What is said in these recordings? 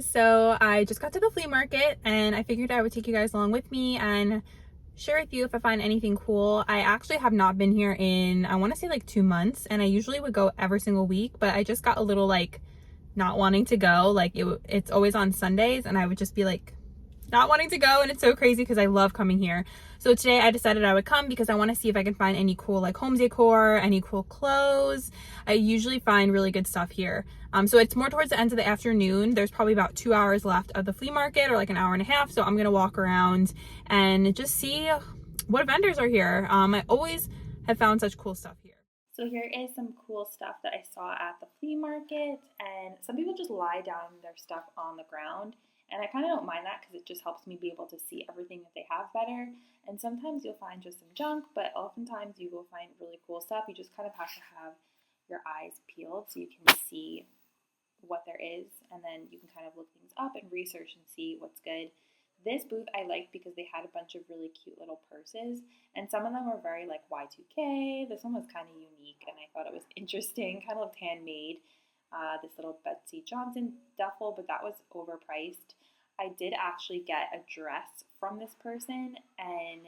So I just got to the flea market and I figured I would take you guys along with me and share with you if I find anything cool. I actually have not been here in, I want to say like 2 months, and I usually would go every single week, but I just got a little like not wanting to go. Like it's always on Sundays and I would just be like not wanting to go, and it's so crazy because I love coming here. So today I decided I would come because I want to see if I can find any cool like home decor, any cool clothes. I usually find really good stuff here. So it's more towards the end of the afternoon. There's probably about 2 hours left of the flea market, or like an hour and a half. So I'm gonna walk around and just see what vendors are here. I always have found such cool stuff here. So here is some cool stuff that I saw at the flea market, and some people just lie down their stuff on the ground, and I kind of don't mind that because it just helps me be able to see everything that they have better. And sometimes you'll find just some junk, but oftentimes you will find really cool stuff. You just kind of have to have your eyes peeled so you can see what there is, and then you can kind of look things up and research and see what's good. This booth I liked because they had a bunch of really cute little purses, and some of them were very like Y2K. This one was kind of unique, and I thought it was interesting, kind of looked handmade. This little Betsy Johnson duffel, but that was overpriced. I did actually get a dress from this person, and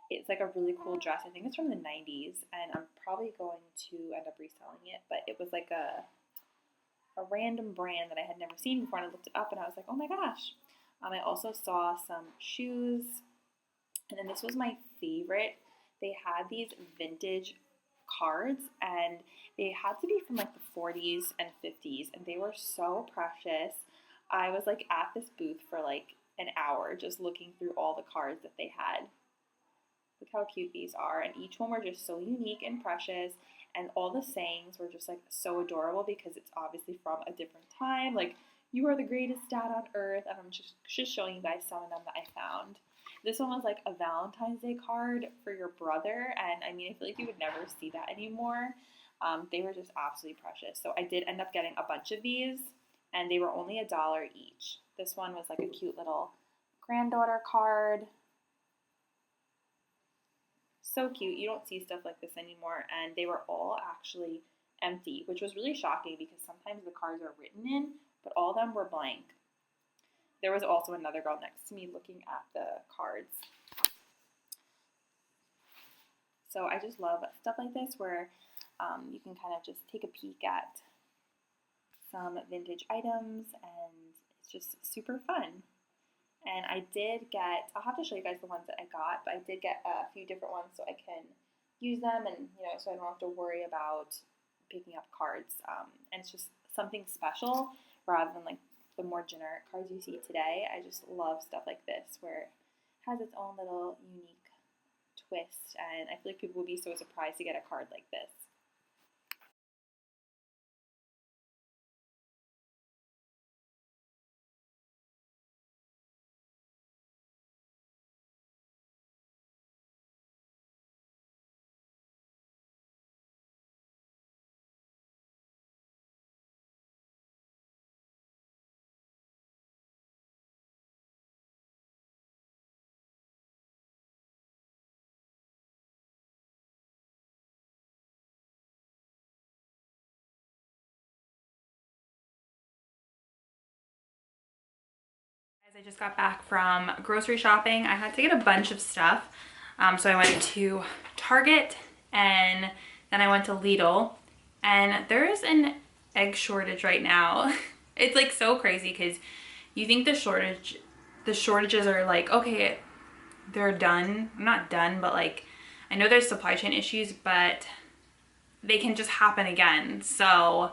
it's like a really cool dress. I think it's from the 90s, and I'm probably going to end up reselling it, but it was like a random brand that I had never seen before, and I looked it up and I was like, oh my gosh. I also saw some shoes, and then this was my favorite. They had these vintage cards, and they had to be from like the 40s and 50s, and they were so precious. I was like at this booth for like an hour just looking through all the cards that they had. Look how cute these are, and each one were just so unique and precious, and all the sayings were just like so adorable because it's obviously from a different time. Like, you are the greatest dad on earth, and I'm just showing you guys some of them that I found. This one was like a Valentine's Day card for your brother, and I mean, I feel like you would never see that anymore. They were just absolutely precious. So I did end up getting a bunch of these, and they were only $1 each. This one was like a cute little granddaughter card. So cute. You don't see stuff like this anymore, and they were all actually empty, which was really shocking because sometimes the cards are written in, but all of them were blank. There was also another girl next to me looking at the cards. So I just love stuff like this where you can kind of just take a peek at some vintage items, and it's just super fun. And I did get, I'll have to show you guys the ones that I got, but I did get a few different ones so I can use them, and so I don't have to worry about picking up cards. And it's just something special rather than like the more generic cards you see today. I just love stuff like this where it has its own little unique twist, and I feel like people would be so surprised to get a card like this. I just got back from grocery shopping. I had to get a bunch of stuff. So I went to Target, and then I went to Lidl, and there's an egg shortage right now. It's like so crazy because you think the shortages are like, okay, they're done. Not done, but like, I know there's supply chain issues, but they can just happen again. So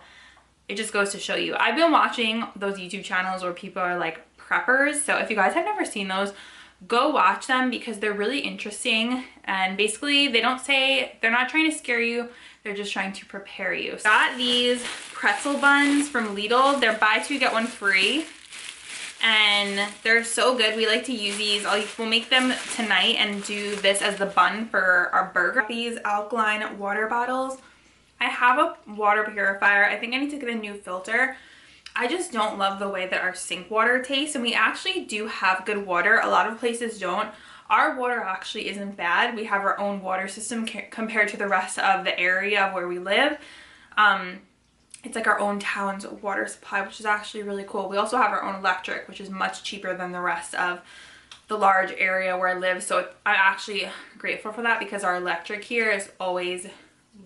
it just goes to show you. I've been watching those YouTube channels where people are like preppers. So if you guys have never seen those, go watch them because they're really interesting. And basically they're not trying to scare you. They're just trying to prepare you. Got these pretzel buns from Lidl. They're buy two, get one free. And they're so good. We like to use these. We'll make them tonight and do this as the bun for our burger. These alkaline water bottles. I have a water purifier. I think I need to get a new filter. I just don't love the way that our sink water tastes, and we actually do have good water. A lot of places don't. Our water actually isn't bad. We have our own water system compared to the rest of the area where we live. It's like our own town's water supply, which is actually really cool. We also have our own electric, which is much cheaper than the rest of the large area where I live. So I'm actually grateful for that because our electric here is always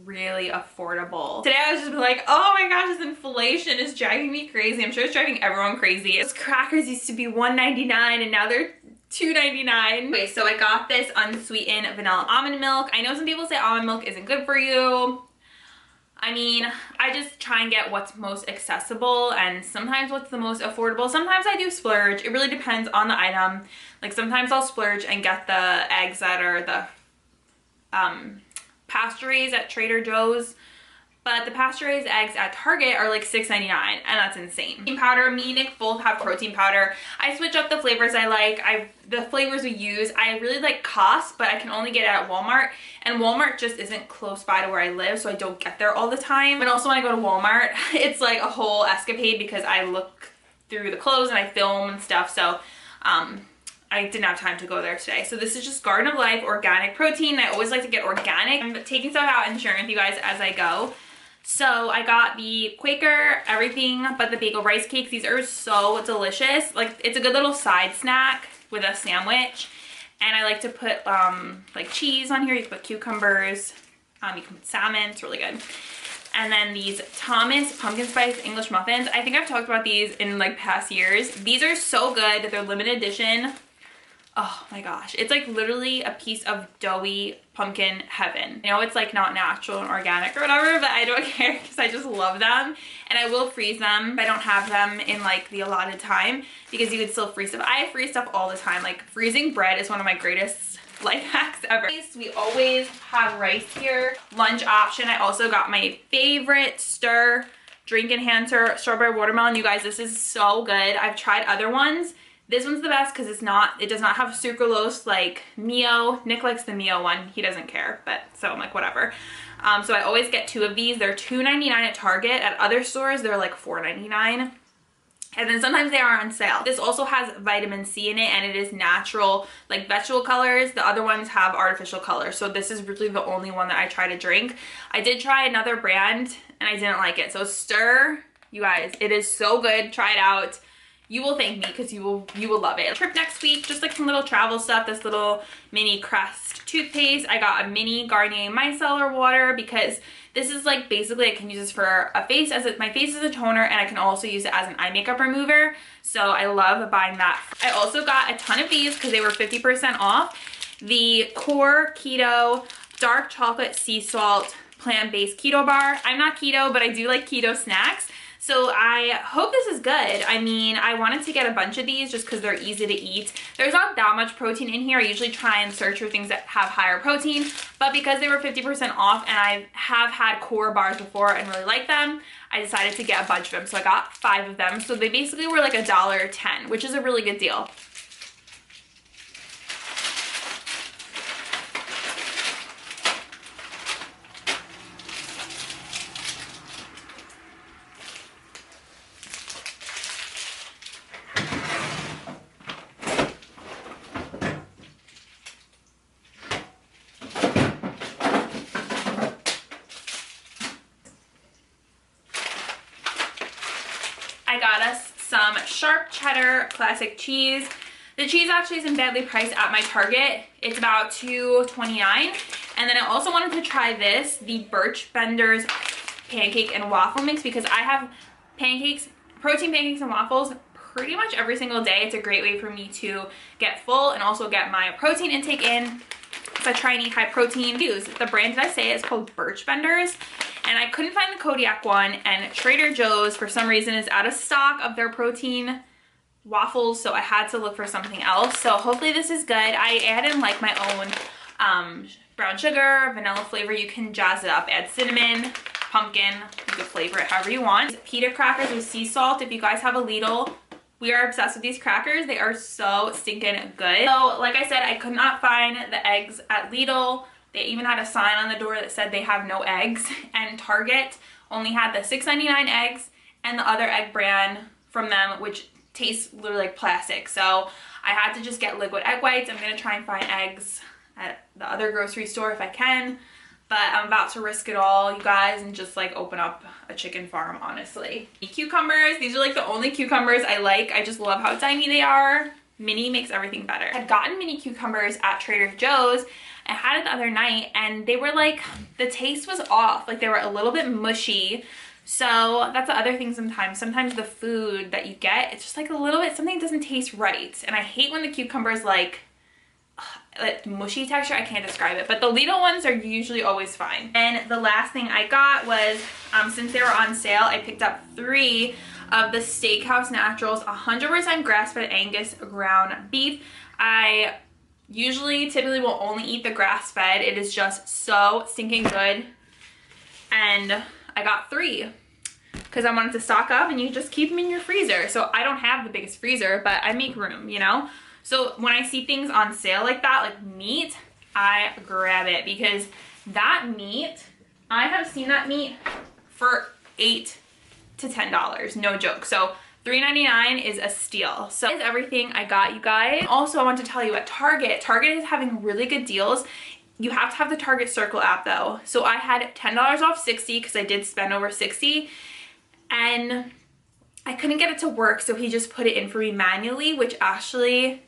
really affordable. Today I was just like, oh my gosh, this inflation is driving me crazy. I'm sure it's driving everyone crazy. Those crackers used to be $1.99 and now they're $2.99. Okay, so I got this unsweetened vanilla almond milk. I know some people say almond milk isn't good for you. I mean, I just try and get what's most accessible and sometimes what's the most affordable. Sometimes I do splurge. It really depends on the item. Like sometimes I'll splurge and get the eggs that are the pasture-raised at Trader Joe's. But the pasture-raised eggs at Target are like $6.99 and that's insane. Protein powder, me and Nick both have protein powder. I switch up the flavors I like. The flavors we use, I really like Cost, but I can only get it at Walmart. And Walmart just isn't close by to where I live, so I don't get there all the time. And also when I go to Walmart, it's like a whole escapade because I look through the clothes and I film and stuff. So I didn't have time to go there today. So this is just Garden of Life organic protein. I always like to get organic. I'm taking stuff out and sharing with you guys as I go. So I got the Quaker everything but the bagel rice cakes. These are so delicious. Like it's a good little side snack with a sandwich. And I like to put like cheese on here. You can put cucumbers. You can put salmon. It's really good. And then these Thomas pumpkin spice English muffins. I think I've talked about these in like past years. These are so good. They're limited edition. Oh my gosh, it's like literally a piece of doughy pumpkin heaven. I know it's like not natural and organic or whatever, but I don't care because I just love them. And I will freeze them. I don't have them in like the allotted time because you could still freeze stuff. I freeze stuff all the time. Like freezing bread is one of my greatest life hacks ever. We always have rice here. Lunch option, I also got my favorite Stir drink enhancer, strawberry watermelon. You guys, this is so good. I've tried other ones. This one's the best because it does not have sucralose like Mio. Nick likes the Mio one. He doesn't care, but so I'm like, whatever. So I always get 2 of these. They're $2.99 at Target. At other stores, they're like $4.99. And then sometimes they are on sale. This also has vitamin C in it and it is natural, like vegetable colors. The other ones have artificial colors. So this is really the only one that I try to drink. I did try another brand and I didn't like it. So Stir, you guys, it is so good. Try it out. You will thank me because you will love it. Trip next week, just like some little travel stuff. This little mini Crest toothpaste. I got a mini Garnier micellar water because this is like basically I can use this for a face my face is a toner and I can also use it as an eye makeup remover. So I love buying that. I also got a ton of these because they were 50% off. The Core Keto Dark Chocolate Sea Salt Plant-Based Keto Bar. I'm not keto, but I do like keto snacks. So I hope this is good. I mean, I wanted to get a bunch of these just because they're easy to eat. There's not that much protein in here. I usually try and search for things that have higher protein, but because they were 50% off and I have had Core bars before and really like them, I decided to get a bunch of them. So I got 5 of them. So they basically were like $1.10, which is a really good deal. I got us some sharp cheddar classic cheese. The cheese actually isn't badly priced at my Target. It's about $2.29. And then I also wanted to try this, the Birch Benders pancake and waffle mix, because I have protein pancakes and waffles pretty much every single day. It's a great way for me to get full and also get my protein intake in. So I try and eat high protein. The brand that I say is called Birch Benders. And I couldn't find the Kodiak one, and Trader Joe's for some reason is out of stock of their protein waffles, so I had to look for something else. So hopefully this is good. I add in like my own brown sugar, vanilla flavor. You can jazz it up, add cinnamon, pumpkin, you can flavor it however you want. Pita crackers with sea salt. If you guys have a Lidl, we are obsessed with these crackers. They are so stinking good. So like I said, I could not find the eggs at Lidl. They even had a sign on the door that said they have no eggs, and Target only had the $6.99 eggs and the other egg brand from them, which tastes literally like plastic. So I had to just get liquid egg whites. I'm gonna try and find eggs at the other grocery store if I can, but but I'm about to risk it all, you guys, and just like open up a chicken farm, honestly. Cucumbers, these are like the only cucumbers I like. I just love how tiny they are. Mini makes everything better. I had gotten mini cucumbers at Trader Joe's. I had it the other night and they were like, the taste was off. Like they were a little bit mushy. So that's the other thing sometimes. Sometimes the food that you get, it's just like a little bit, something doesn't taste right. And I hate when the cucumbers like mushy texture. I can't describe it, but the Lidl ones are usually always fine. And the last thing I got was, since they were on sale, I picked up 3 of the Steakhouse Naturals 100% grass-fed Angus ground beef. I typically will only eat the grass-fed. It is just so stinking good. And I got 3 because I wanted to stock up, and you just keep them in your freezer. So I don't have the biggest freezer, but I make room, you know? So when I see things on sale like that, like meat, I grab it, because that meat, I have seen that meat for $8 to $10, no joke. So $3.99 is a steal. So that is everything I got, you guys. Also, I want to tell you, at Target is having really good deals. You have to have the Target Circle app though. So I had $10 off 60 because I did spend over 60, and I couldn't get it to work, so he just put it in for me manually, which actually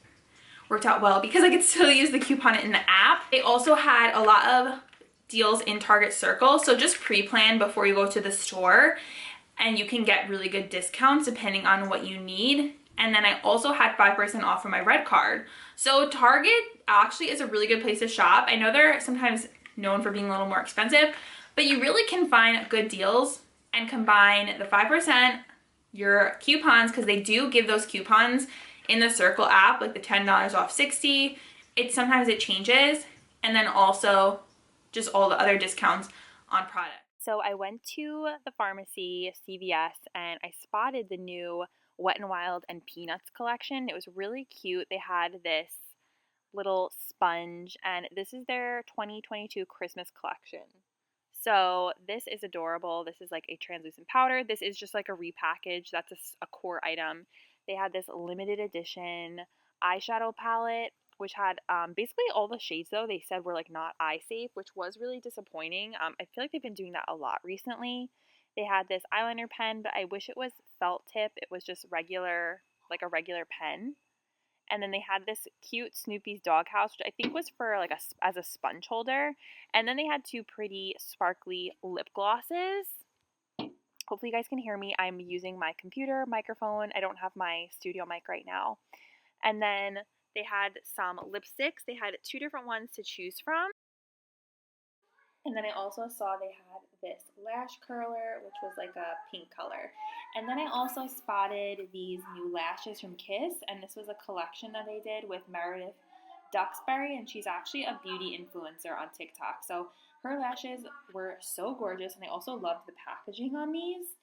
worked out well because I could still use the coupon in the app. They also had a lot of deals in Target Circle, so just pre-plan before you go to the store and you can get really good discounts depending on what you need. And then I also had 5% off for my red card. So Target actually is a really good place to shop. I know they're sometimes known for being a little more expensive, but you really can find good deals and combine the 5%, your coupons, because they do give those coupons in the Circle app, like the $10 off 60. Sometimes it changes, and then also just all the other discounts on products. So I went to the pharmacy, CVS, and I spotted the new Wet n Wild and Peanuts collection. It was really cute. They had this little sponge, and this is their 2022 Christmas collection. So this is adorable. This is like a translucent powder. This is just like a repackage. That's a core item. They had this limited edition eyeshadow palette, which had basically all the shades, though, they said were like not eye safe, which was really disappointing. I feel like they've been doing that a lot recently. They had this eyeliner pen, but I wish it was felt tip. It was just regular, like a regular pen. And then they had this cute Snoopy's doghouse, which I think was for like as a sponge holder. And then they had 2 pretty sparkly lip glosses. Hopefully you guys can hear me. I'm using my computer microphone. I don't have my studio mic right now. And then they had some lipsticks. They had 2 different ones to choose from. And then I also saw they had this lash curler, which was like a pink color. And then I also spotted these new lashes from Kiss, and this was a collection that they did with Meredith Duxbury, and she's actually a beauty influencer on TikTok. So her lashes were so gorgeous, and I also loved the packaging on these.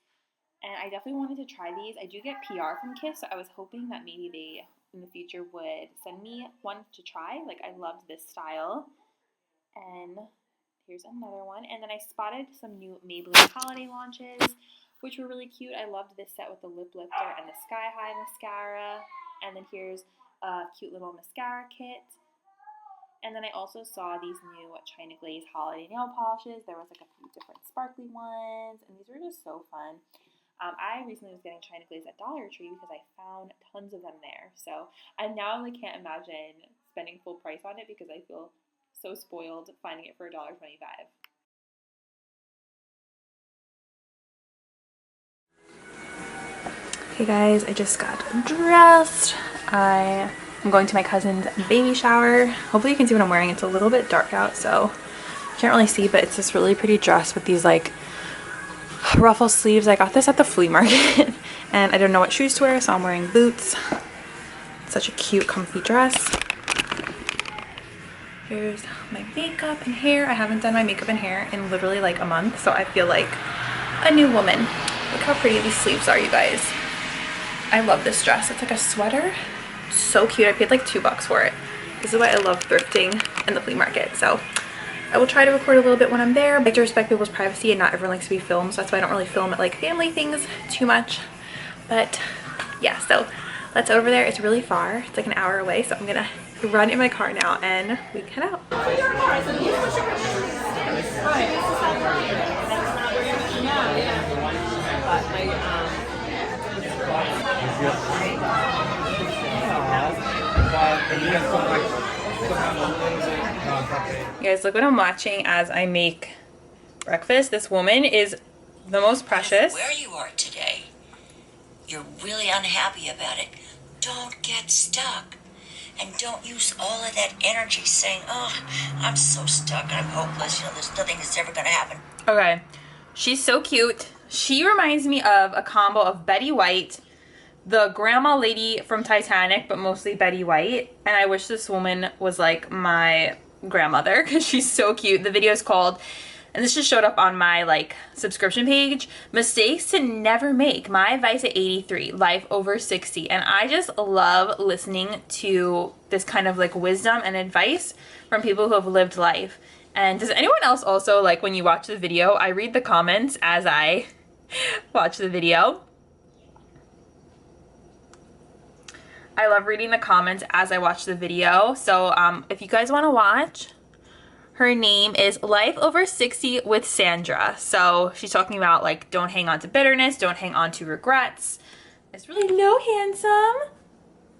And I definitely wanted to try these. I do get PR from Kiss, so I was hoping that maybe they, in the future, would send me one to try. Like, I loved this style. And here's another one. And then I spotted some new Maybelline holiday launches, which were really cute. I loved this set with the lip lifter and the Sky High mascara. And then here's a cute little mascara kit. And then I also saw these new China Glaze holiday nail polishes. There was like a few different sparkly ones, and these were just so fun. I recently was getting China Glaze at Dollar Tree because I found tons of them there. So I now only can't imagine spending full price on it because I feel so spoiled finding it for $1.25. Hey guys, I just got dressed. I'm going to my cousin's baby shower. Hopefully you can see what I'm wearing. It's a little bit dark out, so you can't really see, but it's this really pretty dress with these like ruffle sleeves. I got this at the flea market and I don't know what shoes to wear, so I'm wearing boots. It's such a cute, comfy dress. Here's my makeup and hair. I haven't done my makeup and hair in literally like a month, so I feel like a new woman. Look how pretty these sleeves are, you guys. I love this dress. It's like a sweater. So cute. I paid like $2 for it. This is why I love thrifting in the flea market. So I will try to record a little bit when I'm there. I like to respect people's privacy, and not everyone likes to be filmed, so that's why I don't really film at like family things too much. But yeah, so let's over there. It's really far. It's like an hour away, so I'm gonna run in my car now and we head out. You guys, look what I'm watching as I make breakfast. This woman is the most precious. Where you are today, you're really unhappy about it. Don't get stuck. And don't use all of that energy saying, oh, I'm so stuck, I'm hopeless, you know, there's nothing that's ever gonna happen. Okay, she's so cute. She reminds me of a combo of Betty White, the grandma lady from Titanic, but mostly Betty White. And I wish this woman was like my grandmother because she's so cute. The video is called, and this just showed up on my like subscription page, Mistakes to Never Make, My Advice at 83, Life Over 60. And I just love listening to this kind of like wisdom and advice from people who have lived life. And does anyone else also, like when you watch the video, I read the comments as I watch the video. I love reading the comments as I watch the video. So if you guys want to watch, her name is Life Over 60 with Sandra. So she's talking about like, don't hang on to bitterness, don't hang on to regrets. It's really low, handsome.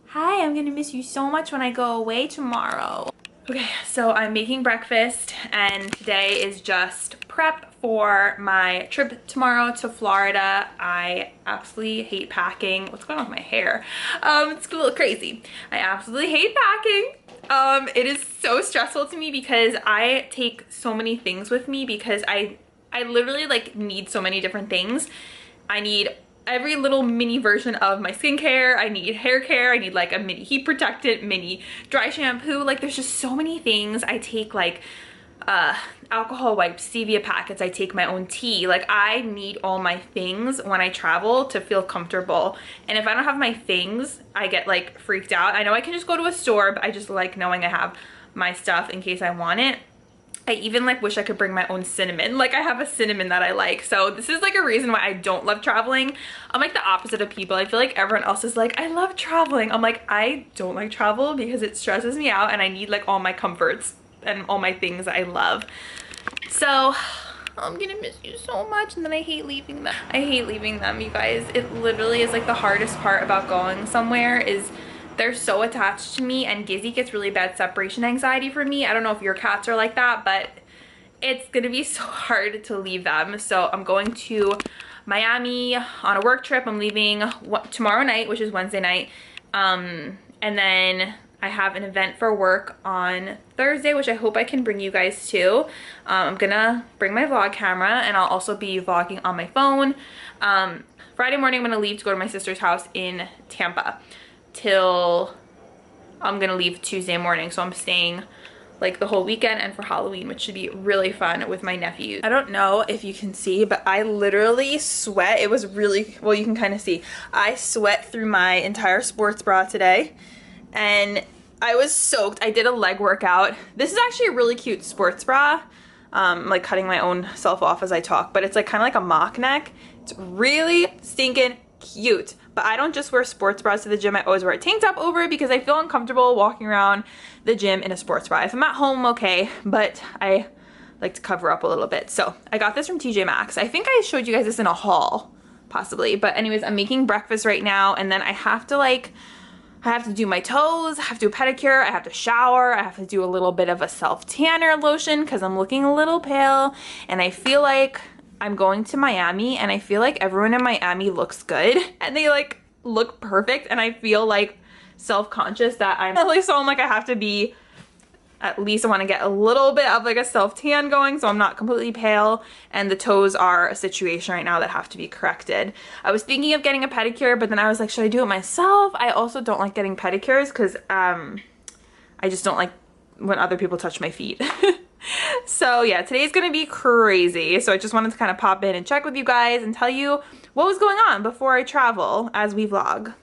Hi, I'm gonna miss you so much when I go away tomorrow. Okay, so I'm making breakfast and today is just prep for my trip tomorrow to Florida. I absolutely hate packing. What's going on with my hair? It's a little crazy. I absolutely hate packing. It is so stressful to me because I take so many things with me because I literally like need so many different things. I need every little mini version of my skincare. I need hair care. I need like a mini heat protectant, mini dry shampoo. Like there's just so many things. I take like alcohol wipes, stevia packets. I take my own tea. Like I need all my things when I travel to feel comfortable. And if I don't have my things, I get like freaked out. I know I can just go to a store, but I just like knowing I have my stuff in case I want it. I even like wish I could bring my own cinnamon. Like I have a cinnamon that I like. So this is like a reason why I don't love traveling. I'm like the opposite of people. I feel like everyone else is like, I love traveling. I'm like, I don't like travel because it stresses me out and I need like all my comforts and all my things I love. So I'm gonna miss you so much, and then I hate leaving them. I hate leaving them, you guys. It literally is like the hardest part about going somewhere is they're so attached to me, and Gizzy gets really bad separation anxiety from me. I don't know if your cats are like that, but it's gonna be so hard to leave them. So I'm going to Miami on a work trip. I'm leaving tomorrow night, which is Wednesday night, and then I have an event for work on Thursday, which I hope I can bring you guys to. I'm gonna bring my vlog camera, and I'll also be vlogging on my phone. Friday morning I'm gonna leave to go to my sister's house in Tampa till I'm gonna leave Tuesday morning. So I'm staying like the whole weekend and for Halloween, which should be really fun with my nephews. I don't know if you can see, but I literally sweat. It was really, well, you can kind of see. I sweat through my entire sports bra today, and I was soaked. I did a leg workout. This is actually a really cute sports bra. I'm like cutting my own self off as I talk, but it's like kind of like a mock neck. It's really stinking cute. But I don't just wear sports bras to the gym. I always wear a tank top over it because I feel uncomfortable walking around the gym in a sports bra. If I'm at home, okay, but I like to cover up a little bit. So I got this from TJ Maxx. I think I showed you guys this in a haul, possibly. But anyways, I'm making breakfast right now, and then I have to do my toes, I have to do a pedicure, I have to shower, I have to do a little bit of a self-tanner lotion because I'm looking a little pale, and I feel like I'm going to Miami, and I feel like everyone in Miami looks good and they like look perfect, and I feel like self-conscious that I'm so I'm like I have to be, at least I want to get a little bit of like a self-tan going so I'm not completely pale, and the toes are a situation right now that have to be corrected. I was thinking of getting a pedicure, but then I was like, should I do it myself? I also don't like getting pedicures because I just don't like when other people touch my feet. So yeah, today's gonna be crazy. So I just wanted to kind of pop in and check with you guys and tell you what was going on before I travel as we vlog.